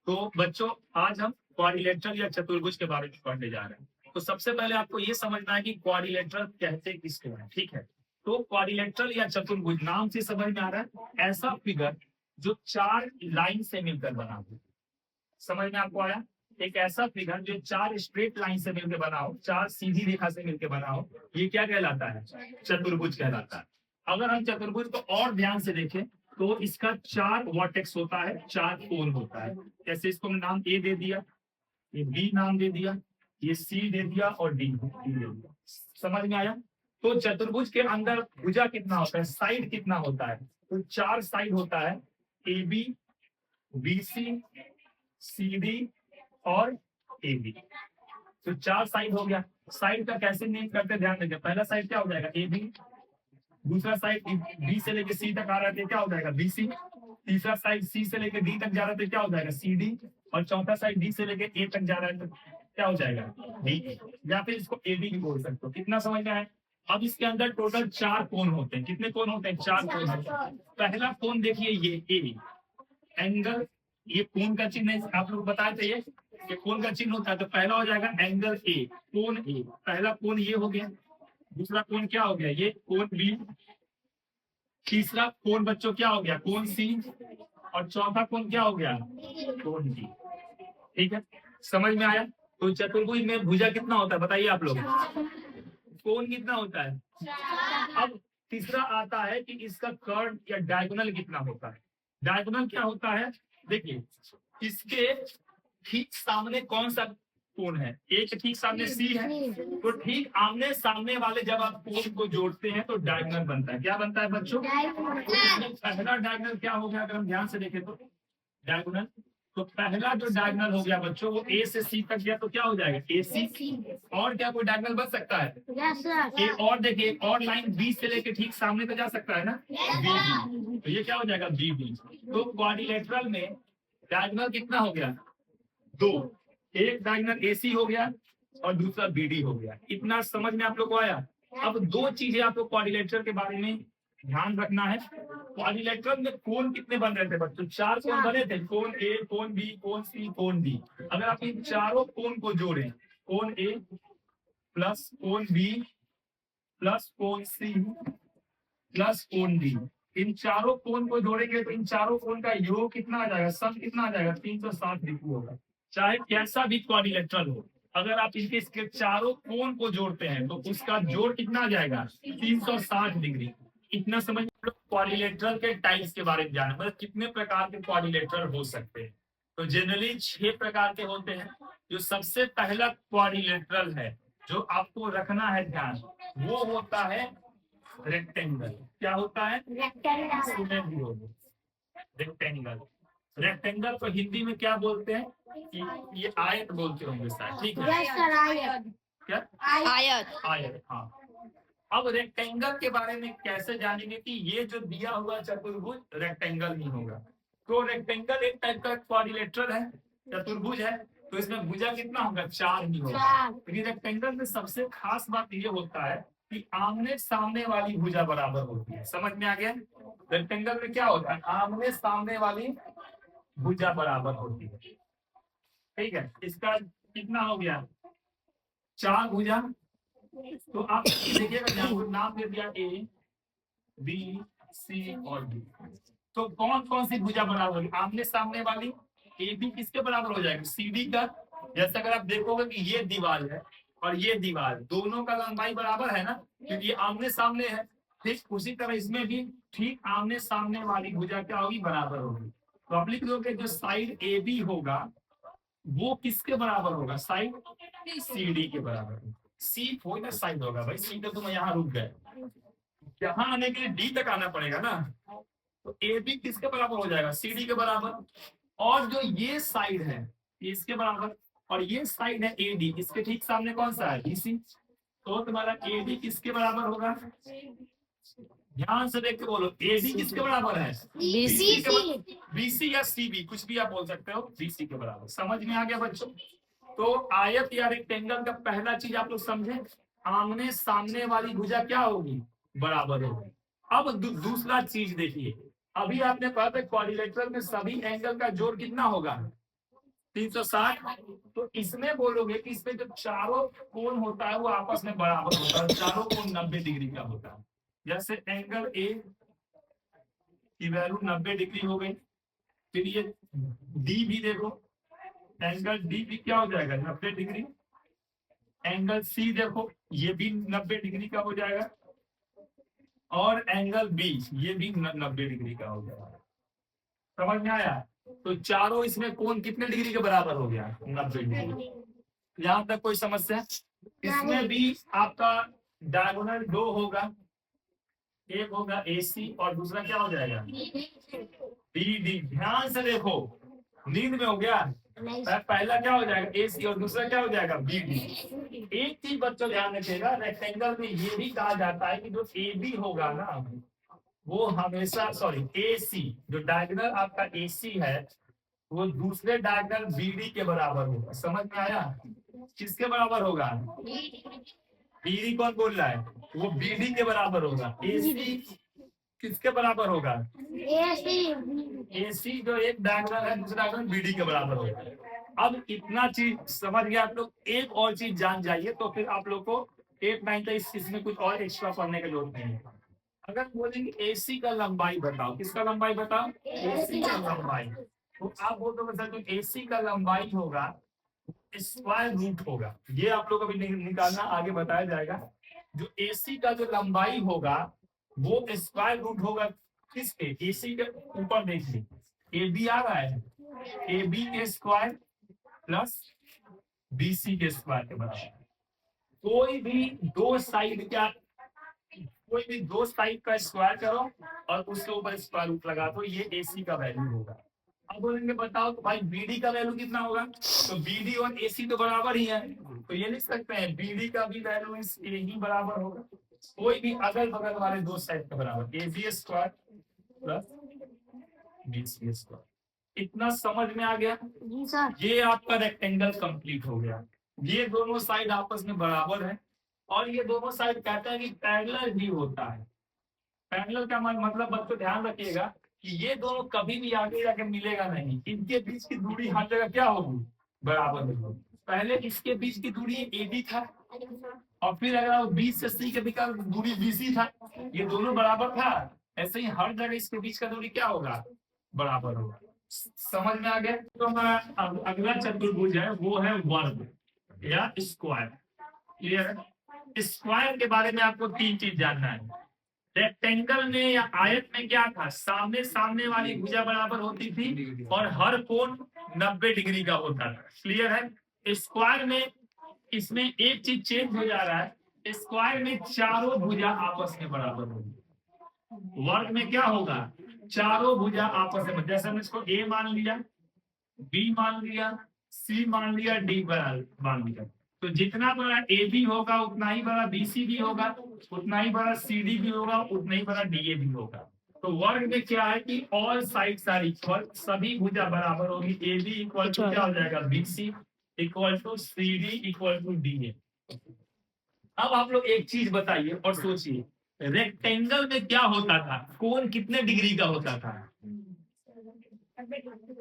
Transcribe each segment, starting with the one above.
तो बच्चों आज हम क्वाड्रिलेटरल या चतुर्भुज के बारे में पढ़ने जा रहे हैं। तो सबसे पहले आपको ये समझना है कि क्वाड्रिलेटरल कहते किसको है, ठीक है। तो क्वाड्रिलेटरल या चतुर्भुज नाम से समझ में आ रहा है ऐसा फिगर जो चार लाइन से मिलकर बना हो। समझ में आपको आया? एक ऐसा फिगर जो चार स्ट्रेट लाइन से मिलकर बना हो, चार सीधी रेखा से मिलकर बना हो, ये क्या कहलाता है? चतुर्भुज कहलाता है। अगर हम चतुर्भुज को और ध्यान से देखें तो इसका चार वर्टेक्स होता है, चार कोण होता है। जैसे इसको हमने नाम ए दे दिया, ये बी नाम दे दिया, ये सी दे दिया और डी दे दिया। समझ में आया? तो चतुर्भुज के अंदर भुजा कितना होता है, साइड कितना होता है? तो चार साइड होता है, A B, B C, C D और ए बी। तो चार साइड हो गया। साइड का कैसे नेम करते हैं ध्यान रखिए। पहला साइड क्या हो जाएगा? A B. दूसरा साइड बी से लेकर सी तक आ रहा है क्या हो जाएगा? B C. तीसरा साइड सी से लेकर डी तक जा रहा है क्या हो जाएगा? C D. और चौथा साइड डी से लेकर ए तक जा रहा है तो क्या हो जाएगा? डी। या फिर इसको ए डी भी बोल सकते हो। कितना समझ में आया? अब इसके अंदर टोटल चार कोण होते हैं। कितने कोण होते हैं? चार कोण होते हैं। पहला कोण देखिए, ये ए एंगल, ये कोण का चिन्ह है, आप लोग बताए थे ये कोण का चिन्ह होता है। तो पहला हो जाएगा एंगल ए, कोण ए। पहला कोण ये हो गया। दूसरा कोण क्या हो गया? ये कोण बी। तीसरा कोण बच्चों क्या हो गया? कोण सी। और चौथा कोण क्या हो गया? कोण डी। ठीक है, समझ में आया? तो चतुर्भुज में भुजा कितना होता है बताइए आप लोग? कोण कितना होता है? अब तीसरा आता है कि इसका कर्व या डायगोनल कितना होता है। डायगोनल क्या होता है? देखिए, इसके ठीक सामने कौन सा कोण है? एक ठीक सामने सी है, तो ठीक आमने सामने वाले जब आप कोण को जोड़ते हैं तो डायगोनल बनता है। क्या बनता है बच्चों? पहला डायगोनल क्या हो गया? अगर हम ध्यान से देखें तो डायगोनल, तो पहला जो डायगोनल हो गया बच्चों वो ए से सी तक गया तो क्या हो जाएगा? ए सी। और क्या कोई डायगोनल बन सकता है? एक और देखिए, एक और लाइन बी से लेके ठीक सामने तो जा सकता है ना, बी। तो ये क्या हो जाएगा? B B. तो क्वाड्रिलेटरल में डायगोनल कितना हो गया? दो। एक डायगोनल एसी हो गया और दूसरा बीडी हो गया। इतना समझ में आप लोग को आया? अब दो चीजें आपको क्वाड्रिलेटरल के बारे में ध्यान रखना है। क्वाड्रिलेटरल में कोण कितने बन रहे थे बच्चों? चार कोण बने थे, कोण ए, कोण बी, कोण सी, कोण डी। अगर आप इन चारों कोण को जोड़ें, कोण ए प्लस कोण बी प्लस कोण सी प्लस कोण डी, इन चारों कोण को जोड़ेंगे तो इन चारों कोण का योग कितना आ जाएगा? सम कितना आ जाएगा? 360 डिग्री होगा। चाहे कैसा भी क्वाड्रिलेटरल हो, अगर आप इसके चारों कोण को जोड़ते हैं तो उसका जोड़ कितना आ जाएगा? 360 डिग्री। इतना समझ लो। क्वाड्रिलेटरल के टाइप्स के बारे में जाना, मतलब कितने प्रकार के क्वाड्रिलेटरल हो सकते हैं। तो जनरली 6 प्रकार के होते हैं। जो सबसे पहला क्वाड्रिलेटरल है जो आपको रखना है ध्यान, वो होता है रेक्टेंगल। क्या होता है? रेक्टेंगल। रेक्टेंगल को हिंदी में क्या बोलते हैं? कि ये आयत बोलते होंगे शायद, ठीक है? क्या? आयत। आयत, हाँ। अब रेक्टेंगल के बारे में कैसे जानेंगे कि ये जो दिया हुआ चतुर्भुज रेक्टेंगल नहीं होगा। तो रेक्टेंगल एक टाइप का क्वाड्रिलेटरल है, चतुर्भुज है, तो इसमें भुजा कितना होगा? 4 ही होगा। लेकिन रेक्टेंगल में सबसे खास बात ये होता है कि आमने सामने वाली भुजा बराबर होती है। समझ में आ गया? रेक्टेंगल में क्या होता है? आमने सामने वाली भुजा बराबर होती है। ठीक है, इसका कितना हो गया? 4 भुजा। तो आप देखिएगा, नाम दे दिया ए बी सी और डी। तो कौन कौन सी भुजा बराबर होगी? आमने सामने वाली ए बी किसके बराबर हो जाएगी? सी डी का। जैसे अगर आप देखोगे कि ये दीवार है और ये दीवार, दोनों का लंबाई बराबर है ना, क्योंकि ये आमने सामने है। ठीक उसी तरह इसमें भी ठीक आमने सामने वाली भुजा क्या होगी? बराबर होगी। तो आप लिख दोगे जो साइड ए बी होगा वो किसके बराबर होगा? साइड सी डी के बराबर। सी कोई ना साइड होगा भाई, सी तो तुम यहाँ रुक गए, यहाँ आने के लिए डी तक आना पड़ेगा ना। तो ए बी किसके बराबर हो जाएगा? सी डी के बराबर। और जो ये साइड है इसके बराबर, और ये साइड है ए डी, इसके ठीक सामने कौन सा है? बीसी। तो तुम्हारा ए डी किसके बराबर होगा? ध्यान से देख के बोलो, ए डी किसके बराबर है? बीसी या सी बी, कुछ भी आप बोल सकते हो, बीसी के बराबर। समझ में आ गया बच्चों? तो आयत या रेक्टेंगल का पहला चीज आप लोग समझे, आमने सामने वाली भुजा क्या होगी? बराबर होगी। अब दूसरा चीज देखिए, अभी आपने कहा था क्वाड्रिलेटरल में सभी एंगल का जोड़ कितना होगा? 360। तो इसमें बोलोगे कि इसमें जो चारों कोण होता है वो आपस में बराबर होता है, चारों कोण 90 डिग्री का होता है। जैसे एंगल ए की वैल्यू 90 डिग्री हो गई, फिर ये डी भी देखो, एंगल डी भी क्या हो जाएगा 90 डिग्री। एंगल सी देखो ये भी 90 डिग्री का हो जाएगा, और एंगल बी ये भी 90 डिग्री का हो जाएगा। समझ में आया? तो चारों इसमें कोण कितने डिग्री के बराबर हो गया 90 डिग्री। यहां तक कोई समस्या? इसमें भी आपका डायगोनल दो होगा, एक होगा AC और दूसरा क्या हो जाएगा BD। ध्यान से देखो, नींद में हो गया? पहला क्या हो जाएगा AC और दूसरा क्या हो जाएगा BD। एक चीज बच्चों ध्यान रखिएगा, रेक्टेंगल में ये भी कहा जाता है कि जो AB होगा ना वो हमेशा, सॉरी AC, जो डायगोनल आपका AC है वो दूसरे डायगोनल BD के बराबर होगा। समझ में आया? किसके बराबर होगा? BD कौन बोल रहा है? वो BD के बराबर होगा। AC किसके बराबर होगा? AC जो एक डायगोनल है दूसरा डायगोनल BD के बराबर होगा। अब इतना चीज समझ गया आप लोग, एक और चीज जान जाइए तो फिर आप लोग को 8, 9 तक इसमें कुछ और एक्स्ट्रा पढ़ने की जरूरत नहीं है। अगर बोलेंगे AC का लंबाई बताओ, किसका लंबाई बताओ? AC का लंबाई। तो आप बोल दो सर जो AC का लंबाई होगा स्क्वायर रूट होगा, ये आप लोग अभी निकालना आगे बताया जाएगा। जो AC का जो लंबाई होगा वो स्क्वायर रूट होगा किसके? AC के ऊपर देखिए AB आ रहा है, AB के स्क्वायर प्लस BC के स्क्वायर के बराबर। कोई भी दो साइड का स्क्वायर करो और उसके ऊपर स्क्वायर रूट लगा दो, ये AC का वैल्यू होगा। अब बोलेंगे बताओ तो भाई BD का वैल्यू कितना होगा? तो BD और AC तो बराबर ही है, तो ये लिख सकते हैं BD का भी वैल्यू इस A ही बराबर होगा। कोई भी अगल बगल वाले दो साइड के बराबर, AB square plus BC square. इतना समझ में आ गया? जी सर। ये आपका रेक्टेंगल कंप्लीट हो गया। ये दोनों साइड आपस में बराबर है और ये दोनों साइड कहता है कि पैरेलल भी होता है। पैरेलल का मतलब बच्चों ध्यान रखिएगा कि ये दोनों कभी भी आगे जाके मिलेगा नहीं, इनके बीच की दूरी हर जगह क्या होगी? बराबर होगी। पहले इसके बीच की दूरी AB था और फिर अगर 20 से C के बीच का दूरी BC था, ये दोनों बराबर था। ऐसे ही हर जगह इसके बीच का दूरी क्या होगा? बराबर होगा। समझ में आ गया? तो हमारा अगला चतुर्भुज है वो है वर्ग या स्क्वायर। क्लियर है? स्क्वायर के बारे में आपको तीन चीज जानना है। रेक्टेंगल में या आयत में क्या था? सामने सामने वाली भुजा बराबर होती थी और हर कोण 90 डिग्री का होता था। क्लियर है? स्क्वायर में इसमें एक चीज चेंज हो जा रहा है, स्क्वायर में चारों भुजा आपस में बराबर होगी। वर्ग में क्या होगा? चारों भुजा आपस में, जैसे हमने इसको A मान लिया, B मान लिया, C मान लिया, D मान लिया, तो जितना बड़ा AB होगा उतना ही बड़ा BC भी होगा, उतना ही बड़ा CD भी होगा, उतना ही बड़ा DA भी होगा। तो वर्ग में क्या है कि ऑल साइड्स आर इक्वल, सभी भुजा बराबर होगी। AB इक्वल टू क्या हो जाएगा? BC equal to CD equal to DA। अब आप लोग एक चीज बताइए और सोचिए, रेक्टेंगल में क्या होता था? कोण कितने डिग्री का होता था?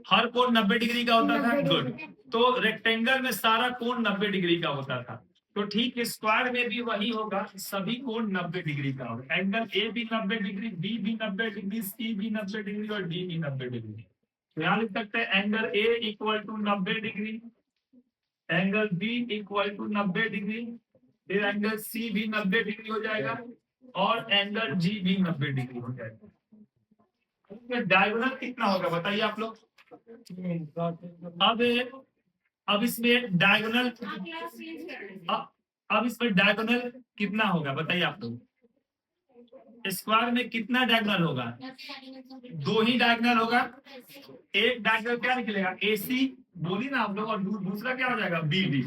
हर कोण 90 डिग्री का होता था। गुड। तो रेक्टेंगल में सारा कोण 90 डिग्री का होता था। तो ठीक स्क्वायर में भी वही होगा, सभी कोण 90 डिग्री का होगा। एंगल A भी 90 डिग्री, B भी 90 डिग्री, C भी 90 डिग्री और D भी 90 डिग्री। तो यहाँ लिख सकते हैं angle A equal to 90 degree, angle B equal to 90 degree, फिर एंगल C भी 90 डिग्री हो जाएगा और एंगल G भी 90 डिग्री हो जाएगा। डायगोनल कितना होगा बताइए आप लोग? अब इसमें डायगोनल अब इसमें डायगोनल कितना होगा बताइए आप लोग? स्क्वायर में कितना डायगोनल होगा? दो ही डायगोनल होगा। एक डायगोनल क्या निकलेगा? AC बोली ना आप लोग, और दूसरा क्या हो जाएगा? BD।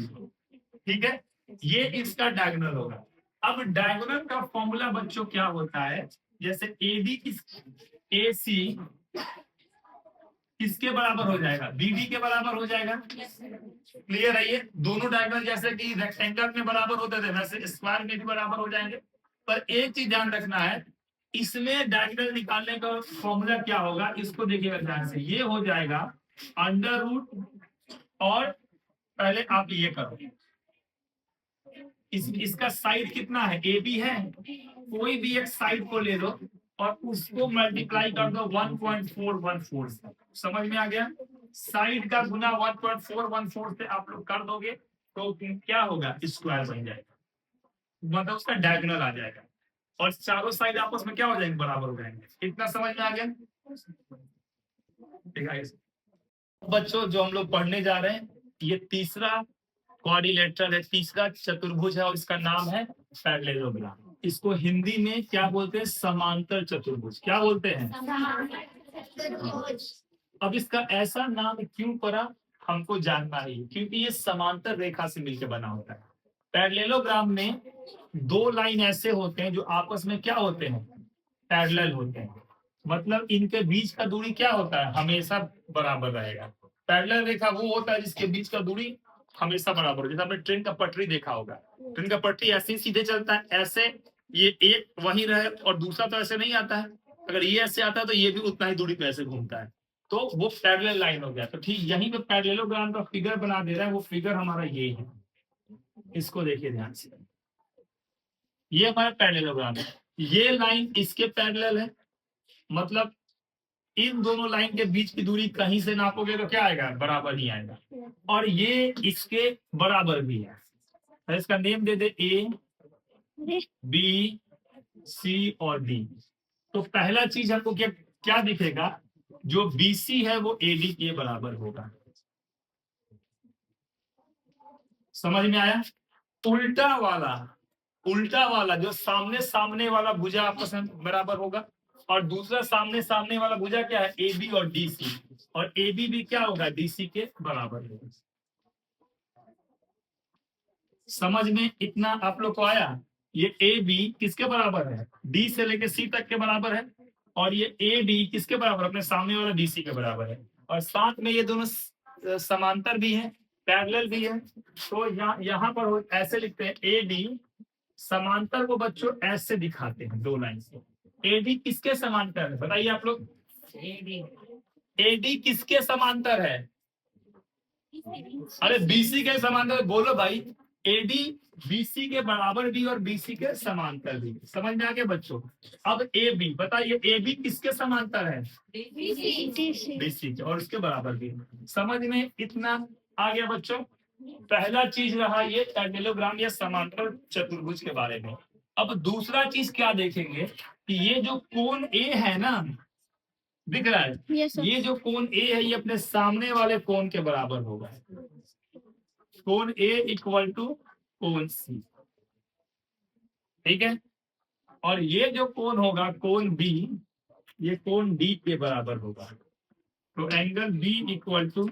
ठीक है, ये इसका डायगोनल होगा। अब डायगोनल का फॉर्मूला बच्चों क्या होता है? जैसे AC किसके बराबर हो जाएगा? BD के बराबर हो जाएगा। क्लियर है? ये दोनों डायगोनल जैसे कि रेक्टेंगल में बराबर होते थे वैसे स्क्वायर में भी बराबर हो जाएंगे। पर एक चीज ध्यान रखना है, इसमें डायगोनल निकालने का फॉर्मूला क्या होगा इसको देखिएगा ध्यान से। ये हो जाएगा अंडर रूट और पहले आप ये करो, इसका साइड कितना है, ए बी है, कोई भी एक साइड को ले लो और उसको मल्टीप्लाई कर दो 1.414 से। समझ में आ गया, साइड का गुना 1.414 से आप लोग कर दोगे तो क्या होगा, स्क्वायर बन जाएगा, मतलब उसका डायगोनल आ जाएगा और चारों साइड आपस में क्या हो जाएंगे, बराबर हो जाएंगे। इतना समझ में आ गया। ठीक है बच्चों, जो हम लोग पढ़ने जा रहे हैं ये तीसरा क्वाड्रिलेटरल है, तीसरा चतुर्भुज है और इसका नाम है पैरेललोग्राम। इसको हिंदी में क्या बोलते हैं, समांतर चतुर्भुज। क्या बोलते हैं, अब इसका ऐसा नाम क्यों पड़ा हमको जानना है, क्योंकि ये समांतर रेखा से मिलकर बना होता है। पैरेललोग्राम में दो लाइन ऐसे होते हैं जो आपस में क्या होते हैं, पैरेलल होते हैं, मतलब इनके बीच का दूरी क्या होता है, हमेशा बराबर रहेगा। पैरेलल रेखा वो होता है जिसके बीच का दूरी हमेशा बराबर हो। जैसे आपने ट्रेन का पटरी देखा होगा, ट्रेन का पटरी ऐसे ही सीधे चलता है, ऐसे ये एक वही रहे और दूसरा तो ऐसे नहीं आता है, अगर ये ऐसे आता है तो ये भी उतना ही दूरी पे ऐसे घूमता है, तो वो पैरेलल लाइन हो गया। तो ठीक यहीं पे पैरेललोग्राम का फिगर बना दे रहा है, वो फिगर हमारा ये है, इसको देखिए ध्यान से, ये हमारा पैरेललोग्राम है, ये लाइन इसके पैरेलल है, मतलब इन दोनों लाइन के बीच की दूरी कहीं से नापोगे तो क्या आएगा, बराबर ही आएगा, और ये इसके बराबर भी है। तो इसका name they they A B C और डी। तो पहला चीज हमको क्या क्या दिखेगा, जो बीसी है वो एडी के बराबर होगा। समझ में आया, उल्टा वाला जो सामने सामने वाला भुजा आपस में बराबर होगा, और दूसरा सामने सामने वाला भुजा क्या है, ए बी और डी सी, और ए बी भी क्या होगा, डी सी के बराबर होगा। समझ में इतना आप लोग को आया, ये ए बी किसके बराबर है, डी से लेके सी तक के बराबर है, और ये ए डी किसके बराबर, अपने सामने वाला डी सी के बराबर है, और साथ में ये दोनों समांतर भी है, पैरेलल भी है। तो यहाँ पर ऐसे लिखते हैं, ए डी समांतर को बच्चों ऐसे दिखाते हैं दो लाइन से। एडी किसके समांतर है, बताइए आप लोग, एडी किसके समांतर है, अरे बीसी के समांतर बोलो भाई, एडी बीसी के बराबर भी और बीसी के समांतर भी। समझ में आ गया बच्चों। अब ए बी बताइए, ए बी किसके समांतर है, बीसी के, और उसके बराबर भी। समझ में इतना आ गया बच्चों। पहला चीज रहा ये पैरेललोग्राम या समांतर चतुर्भुज के बारे में। अब दूसरा चीज क्या देखेंगे कि ये जो कोण ए है ना, दिख रहा है, ये जो कोण ए है ये अपने सामने वाले कोण के बराबर होगा, कोण ए इक्वल टू कोण सी, ठीक है, और ये जो कोण होगा कोण बी, ये कोण डी के बराबर होगा, तो एंगल बी इक्वल टू,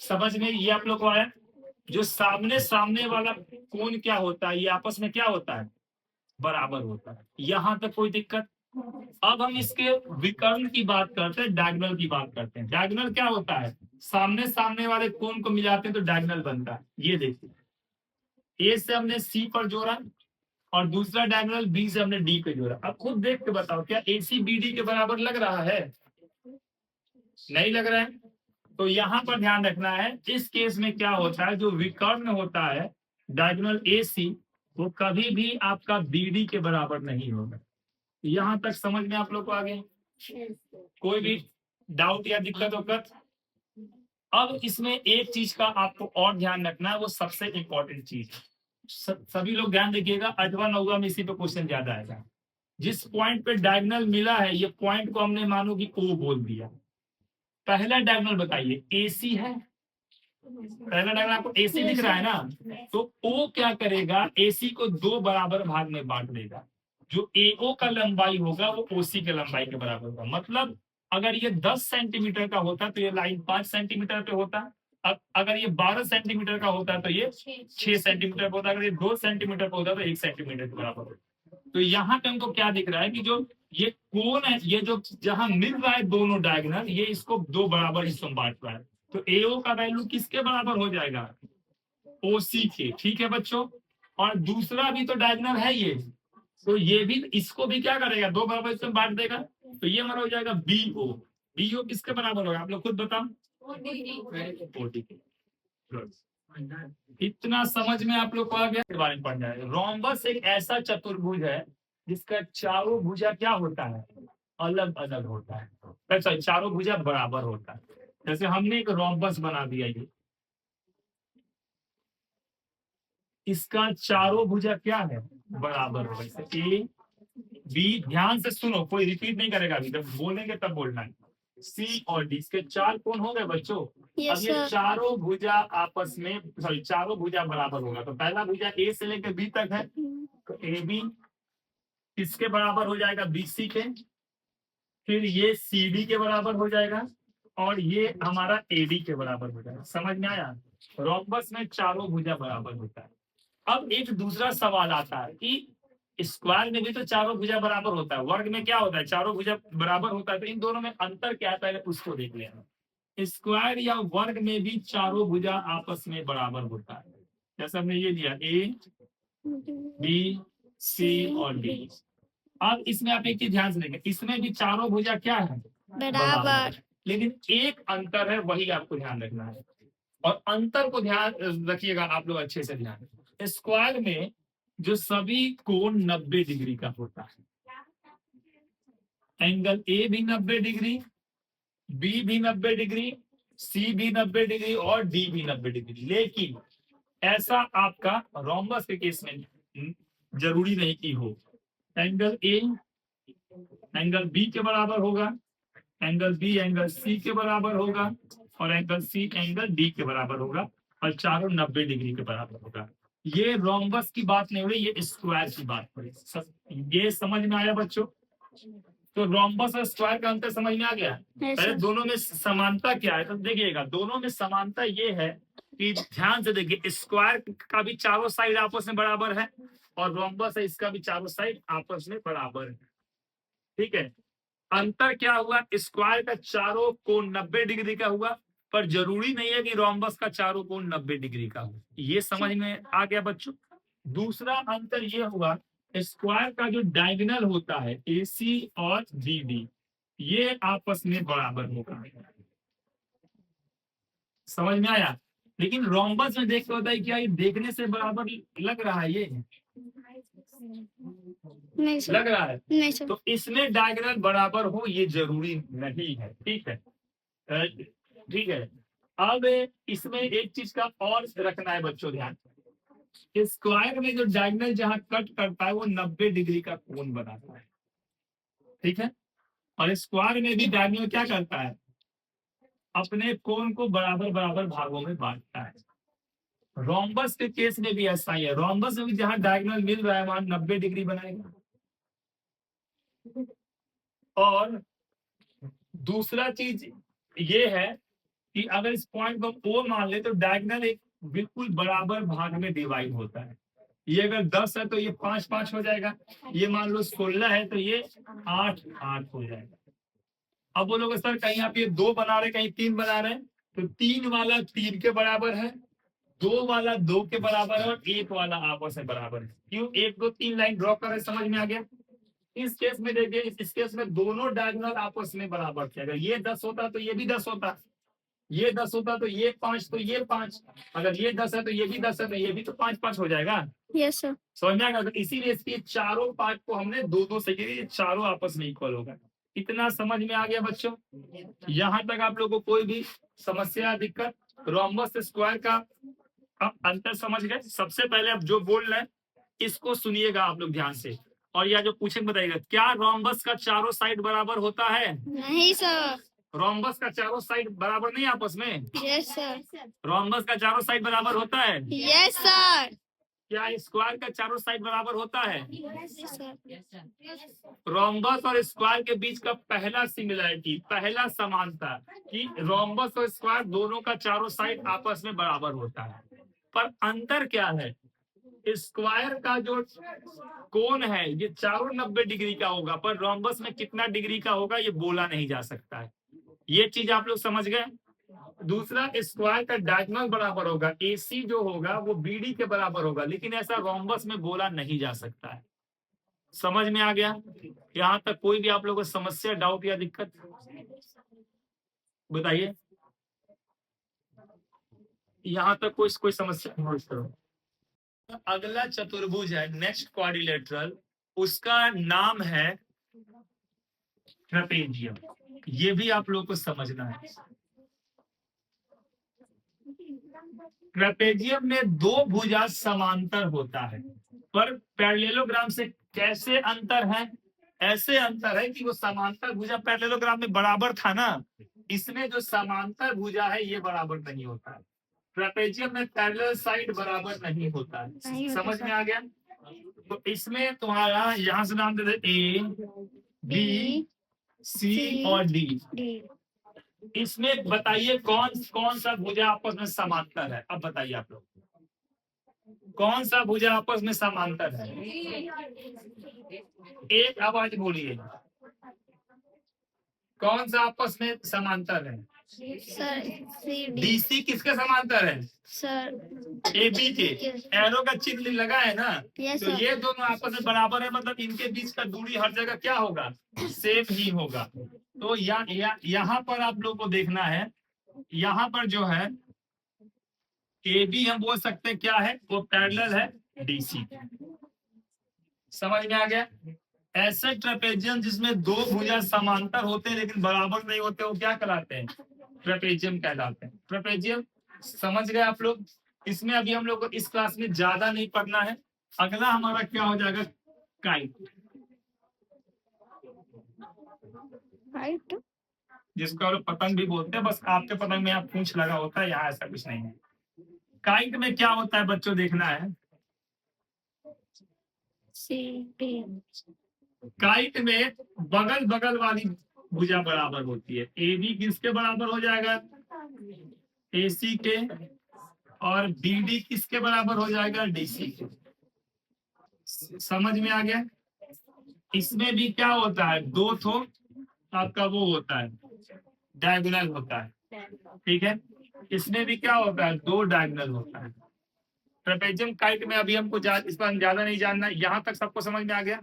समझ में ये आप लोग को आया। जो सामने सामने वाला कोण क्या होता है, ये आपस में क्या होता है, बराबर होता है, यहां तक कोई दिक्कत। अब हम इसके विकर्ण की बात करते हैं, डायगोनल की बात करते हैं। डायगोनल क्या होता है, सामने सामने वाले कोण को मिलाते हैं तो डायगोनल बनता है। ये देखिए, ए से हमने सी पर जोड़ा और दूसरा डायगोनल बी से हमने डी पे जोड़ा। अब खुद देख के बताओ, क्या ए सी बी डी के बराबर लग रहा है, नहीं लग रहा है, तो यहाँ पर ध्यान रखना है, इस केस में क्या होता है, जो विकर्ण होता है डायगोनल ए सी, वो कभी भी आपका बी डी के बराबर नहीं होगा। यहाँ तक समझ में आप लोग को आ गए, कोई भी डाउट या दिक्कत होकर। अब इसमें एक चीज का आपको और ध्यान रखना है, वो सबसे इंपॉर्टेंट चीज, सभी लोग ध्यान देखिएगा, 8वां 9वां में इसी पे क्वेश्चन ज्यादा आएगा। जिस पॉइंट पे डायगोनल मिला है, ये पॉइंट को हमने मानो कि ओ बोल दिया। पहला डायगोनल बताइए, एसी है, पहला डायगोनल आपको एसी दिख रहा है ना, तो ओ क्या करेगा, एसी को दो बराबर भाग में बांट देगा। जो एओ का लंबाई होगा वो ओसी के लंबाई के बराबर होगा। मतलब अगर ये 10 सेंटीमीटर का होता तो ये लाइन 5 सेंटीमीटर पे होता, अगर ये 12 सेंटीमीटर का होता तो ये 6 सेंटीमीटर पे होता, अगर ये 2 सेंटीमीटर पे होता तो 1 सेंटीमीटर के बराबर होता। तो यहाँ पे हमको क्या दिख रहा है कि जो ये कोण है, ये जो जहां मिल रहा है दोनों डायगोनल, ये इसको दो बराबर हिस्सों में बांट रहा है, तो एओ का वैल्यू किसके बराबर हो जाएगा, ओसी के। ठीक है बच्चों, और दूसरा भी तो डायगोनल है ये, तो ये भी इसको भी क्या करेगा, दो बराबर हिस्सों में बांट देगा। तो ये हमारा हो जाएगा BO। BO किसके बराबर होगा आप लोग खुद बताओ। OD। इतना समझ में आप लोग को आ गया। के बारे में पढ़ जाए। रोम्बस एक ऐसा चतुर्भुज है जिसका चारों भुजा क्या होता है, अलग अलग होता है। अच्छा, चारों भुजा बराबर होता है। जैसे हमने एक रोम्बस बना दिया, ये इसका चारों भुजा क्या है, बराबर होगा। जैसे A B, ध्यान से सुनो, कोई रिपीट नहीं करेगा, अभी जब बोलेंगे तब बोलना है। C और D, इसके 4 कोण हो गए बच्चों। अब ये चारों भुजा आपस में, सॉरी, चारों भुजा बराबर होगा। तो पहला भुजा A से लेकर B तक है, तो AB किसके बराबर हो जाएगा, BC के। फिर ये CD के बराबर हो जाएगा, और ये हमारा AD के बराबर हो जाएगा। समझ में आया। रोम्बस में चारों भुजा बराबर होता है। अब एक दूसरा सवाल आता है कि स्क्वायर में भी तो चारों भुजा बराबर होता है, वर्ग में क्या होता है, चारों भुजा बराबर होता है, तो इन दोनों में अंतर क्या है, पहले उसको देख लेना। स्क्वायर या वर्ग में भी चारों भुजा आपस में बराबर होता है। जैसे हमने ये लिया A B C और D। अब इसमें आप एक चीज ध्यान से देखें, इसमें भी चारों भुजा क्या है, बराबर। लेकिन एक अंतर है, वही आपको ध्यान रखना है। और अंतर को ध्यान रखिएगा आप लोग अच्छे से ध्यान। स्क्वायर में जो सभी कोण 90 डिग्री का होता है, एंगल A भी 90 डिग्री, B भी 90 डिग्री, C भी 90 डिग्री और D भी 90 डिग्री। लेकिन ऐसा आपका रोम्बस के केस में जरूरी नहीं कि हो। एंगल A एंगल B के बराबर होगा, एंगल B एंगल C के बराबर होगा, और एंगल C एंगल D के बराबर होगा, और चारों 90 डिग्री के बराबर होगा। ये रोम्बस की बात नहीं हो रही, ये स्क्वायर की बात हो रही। ये समझ में आया बच्चों। तो रोम्बस और स्क्वायर का अंतर समझ में आ गया। पहले दोनों में समानता क्या है, तो देखिएगा, दोनों में समानता ये है कि ध्यान से देखिए, स्क्वायर का भी चारों साइड आपस में बराबर है, और रोम्बस है इसका भी चारों साइड आपस में बराबर है। ठीक है। अंतर क्या हुआ, स्क्वायर का चारों कोण 90 डिग्री का हुआ, पर जरूरी नहीं है कि रोम्बस का चारों कोण 90 डिग्री का हो। ये समझ में आ गया बच्चों। दूसरा अंतर ये हुआ, स्क्वायर का जो डायगोनल होता है AC और BD, ये आपस में बराबर होगा। समझ में आया। लेकिन रोम्बस में देख के होता है क्या, ये देखने से बराबर लग रहा है, ये नहीं लग रहा है, नहीं सर। तो इसमें डायगोनल बराबर हो ये जरूरी नहीं है। ठीक है, ठीक है। अब इसमें एक चीज का और रखना है बच्चों ध्यान, स्क्वायर में जो डायगोनल जहां कट करता है वो 90 डिग्री का कोण बनाता है। ठीक है। और स्क्वायर में भी डायगोनल क्या करता है, अपने कोण को बराबर बराबर भागों में बांटता है। रोम्बस के केस में भी ऐसा ही है, रोम्बस में भी जहां डायगोनल मिल रहा है वहां 90 डिग्री बनाएगा। और दूसरा चीज ये है कि अगर इस पॉइंट को O मान ले, तो डायगोनल एक बिल्कुल बराबर भाग में डिवाइड होता है। ये अगर 10 है तो ये 5 5 हो जाएगा, ये मान लो 16 है तो ये 8 8 हो जाएगा। अब बोलोगे सर कहीं आप ये 2 बना रहे कहीं 3 बना रहे हैं, तो 3 वाला 3 के बराबर है, 2 वाला 2 के बराबर है, और 1 वाला आपस में बराबर है। क्यों 1 2 3 लाइन ड्रॉ कर रहे, समझ में आ गया। इस केस में देखिए, इस केस में दोनों डायगोनल आपस में बराबर थे। अगर ये 10 होता तो ये भी 10 होता, ये 10 होता तो ये 5, तो ये 5, अगर ये 10 है तो ये भी 10 है, तो ये भी तो 5 5 हो जाएगा। Yes sir. समझ में आएगा। तो इसीलिए इसके चारों पार्ट को हमने 2 2 से किया, चारों आपस में इक्वल होगा। इतना समझ में आ गया बच्चों। यहाँ तक आप लोगों को कोई भी समस्या दिक्कत, रोम्बस स्क्वायर का अंतर समझ गए। सबसे पहले अब जो बोल रहे हैं इसको सुनिएगा आप लोग ध्यान से, और या जो पूछेंगे बताइएगा, क्या रोम्बस का चारों साइड बराबर होता है? नहीं सर। रोम्बस का चारों साइड बराबर नहीं आपस में? Yes sir. रोम्बस का चारों साइड बराबर होता है? Yes sir. क्या स्क्वायर का चारों साइड बराबर होता है? Yes sir. रोम्बस और स्क्वायर के बीच का पहला सिमिलरिटी, पहला समानता, कि रोम्बस और स्क्वायर दोनों का चारों साइड आपस में बराबर होता है। पर अंतर क्या है, स्क्वायर का जो कोण है ये चारों 90 डिग्री का होगा, पर रोम्बस में कितना डिग्री का होगा ये बोला नहीं जा सकता है। ये चीज आप लोग समझ गए। दूसरा, स्क्वायर का डायगोनल बराबर होगा, AC जो होगा वो BD के बराबर होगा, लेकिन ऐसा रोम्बस में बोला नहीं जा सकता है। समझ में आ गया? यहाँ तक कोई भी आप लोगों को समस्या, डाउट या दिक्कत बताइए। यहाँ तक कोई समस्या नहीं। अगला चतुर्भुज है नेक्स्ट क्वाड्रिलेटरल, उसका नाम है ट्रेपेजियम। ये भी आप लोग को समझना है। ट्रेपेजियम में दो भुजा समांतर होता है, पर पैरेललोग्राम से कैसे अंतर है? ऐसे अंतर है कि वो समांतर भुजा पैरेललोग्राम में बराबर था ना, इसमें जो समांतर भुजा है ये बराबर नहीं होता है। ट्रेपेजियम में पैरेलल साइड बराबर नहीं होता है। समझ में आ गया? तो इसमें तुम्हारा यहाँ से नाम दे दे ए, बी, सी और डी। इसमें बताइए कौन कौन सा भुजा आपस में समांतर है? अब बताइए आप लोग, कौन सा भुजा आपस में समांतर है? एक आवाज बोलिए, कौन सा आपस में समांतर है? सर डीसी किसके समांतर है? सर एबी के। एरो का चिन्ह लगा है ना, यस तो सर। ये दोनों आपस में बराबर है, मतलब इनके बीच का दूरी हर जगह क्या होगा? सेम ही होगा। तो यहाँ पर आप लोग को देखना है, यहाँ पर जो है ए बी हम बोल सकते हैं क्या है, वो पैरेलल है डीसी। समझ में आ गया? ऐसे ट्रेपेजियम जिसमें दो भुजा समांतर होते हैं लेकिन बराबर नहीं होते, वो क्या कहलाते हैं? ट्रेपेजियम कहलाते हैं। ट्रेपेजियम समझ गए आप लोग? इसमें अभी हम लोग को इस क्लास में ज्यादा नहीं पढ़ना है। अगला हमारा क्या हो जाएगा? Kite, right. जिसको हम लोग पतंग भी बोलते हैं। बस आपके पतंग में यहाँ पूंछ लगा होता है, यहाँ ऐसा कुछ नहीं है। काइट में क्या होता है बच्चों, देखना है। काइट में बगल बगल वाली भुजा बराबर होती है। ए बी किसके बराबर हो जाएगा? AC के। और BD किसके बराबर हो जाएगा? DC के। समझ में आ गया? इसमें भी क्या होता है, दो थो आपका वो होता है, डायगोनल होता है। ठीक है, इसमें भी क्या होता है, दो डायगोनल होता है। ट्रेपेजियम काइट में अभी हमको इस पर ज्यादा नहीं जानना। यहाँ तक सबको समझ में आ गया?